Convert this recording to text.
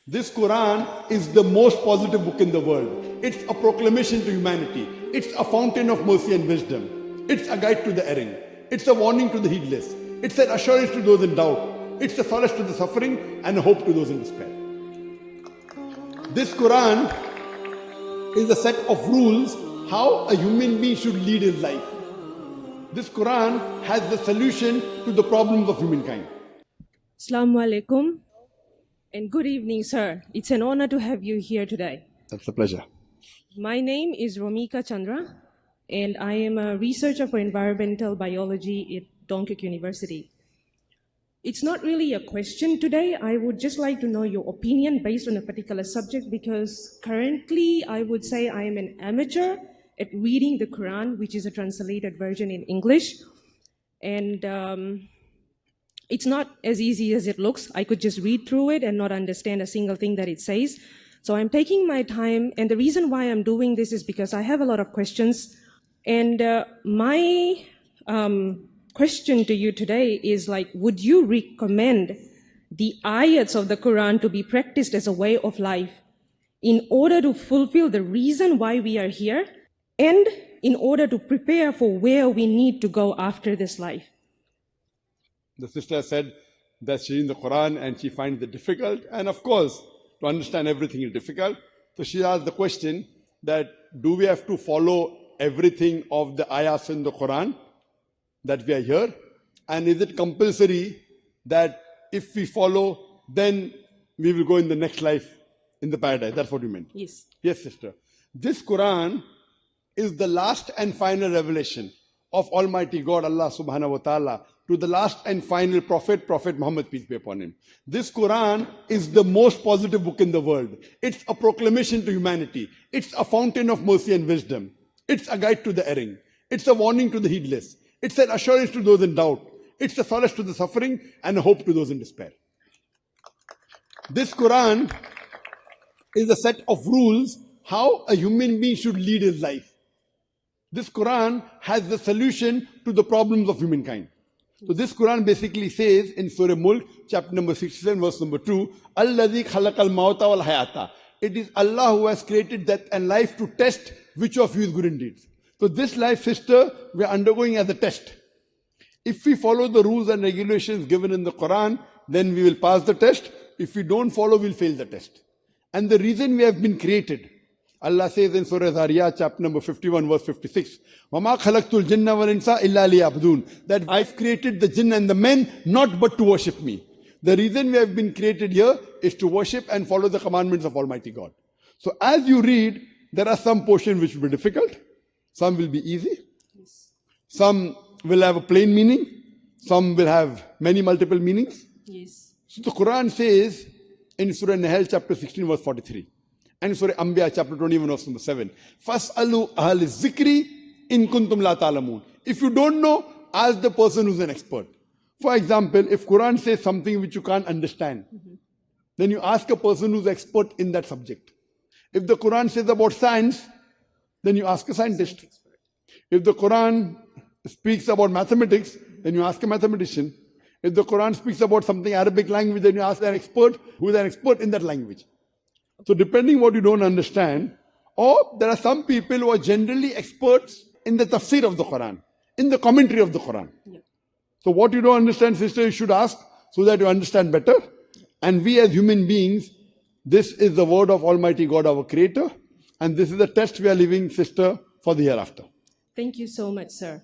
This Qur'an is the most positive book in the world. It's a proclamation to humanity. It's a fountain of mercy and wisdom. It's a guide to the erring. It's a warning to the heedless. It's an assurance to those in doubt. It's a solace to the suffering and a hope to those in despair. This Qur'an is a set of rules how a human being should lead his life. This Qur'an has the solution to the problems of humankind. S.a.w. alaikum and good evening, sir. It's an honor to have you here today. That's a pleasure. My name is Romika Chandra, and I am a researcher for environmental biology at Naik University. It's not really a question today. I would just like to know your opinion based on a particular subject, because currently I would say I am an amateur at reading the Quran, which is a translated version in English. And it's not as easy as it looks. I could just read through it and not understand a single thing that it says. So I'm taking my time, and the reason why I'm doing this is because I have a lot of questions. And my question to you today is like, would you recommend the ayats of the Quran to be practiced as a way of life in order to fulfill the reason why we are here and in order to prepare for where we need to go after this life? The sister said that she's in the Quran and she finds it difficult. And of course, to understand everything is difficult. So she asked the question that do we have to follow everything of the ayahs in the Quran that we are here? And is it compulsory that if we follow, then we will go in the next life in the paradise? That's what you meant? Yes. Yes, sister. This Quran is the last and final revelation of Almighty God, Allah subhanahu wa ta'ala, to the last and final prophet, Prophet Muhammad, peace be upon him. This Quran is the most positive book in the world. It's a proclamation to humanity. It's a fountain of mercy and wisdom. It's a guide to the erring. It's a warning to the heedless. It's an assurance to those in doubt. It's a solace to the suffering and a hope to those in despair. This Quran is a set of rules how a human being should lead his life. This Quran has the solution to the problems of humankind. So this Quran basically says in Surah Mulk, chapter number 67, verse number 2, Alladhi khalaqal mauta wal hayata. It is Allah who has created death and life to test which of you is good in deeds. So this life, sister, we are undergoing as a test. If we follow the rules and regulations given in the Quran, then we will pass the test. If we don't follow, we'll fail the test. And the reason we have been created, Allah says in Surah Zariyat, chapter number 51, verse 56, وَمَا خَلَقْتُ الْجِنَّ وَالْإِنسَ إِلَّا لِيَعْبُدُونَ. That I've created the jinn and the men not but to worship me. The reason we have been created here is to worship and follow the commandments of Almighty God. So as you read, there are some portions which will be difficult, some will be easy, some will have a plain meaning, some will have many multiple meanings. Yes. So the Quran says in Surah Nahl, chapter 16, verse 43, and Surah Anbiya, chapter 21, verse number 7, فَاسْأَلُوا أَهْلِ الذِّكْرِ إِن كُنْتُمْ لَا تَعْلَمُونَ. If you don't know, ask the person who's an expert. For example, if Quran says something which you can't understand, then you ask a person who's expert in that subject. If the Quran says about science, then you ask a scientist. If the Quran speaks about mathematics, then you ask a mathematician. If the Quran speaks about something Arabic language, then you ask an expert who is an expert in that language. So depending what you don't understand, or there are some people who are generally experts in the tafsir of the Quran, in the commentary of the Quran. Yeah. So what you don't understand, sister, you should ask so that you understand better. And we as human beings, this is the word of Almighty God, our Creator. And this is the test we are living, sister, for the hereafter. Thank you so much, sir.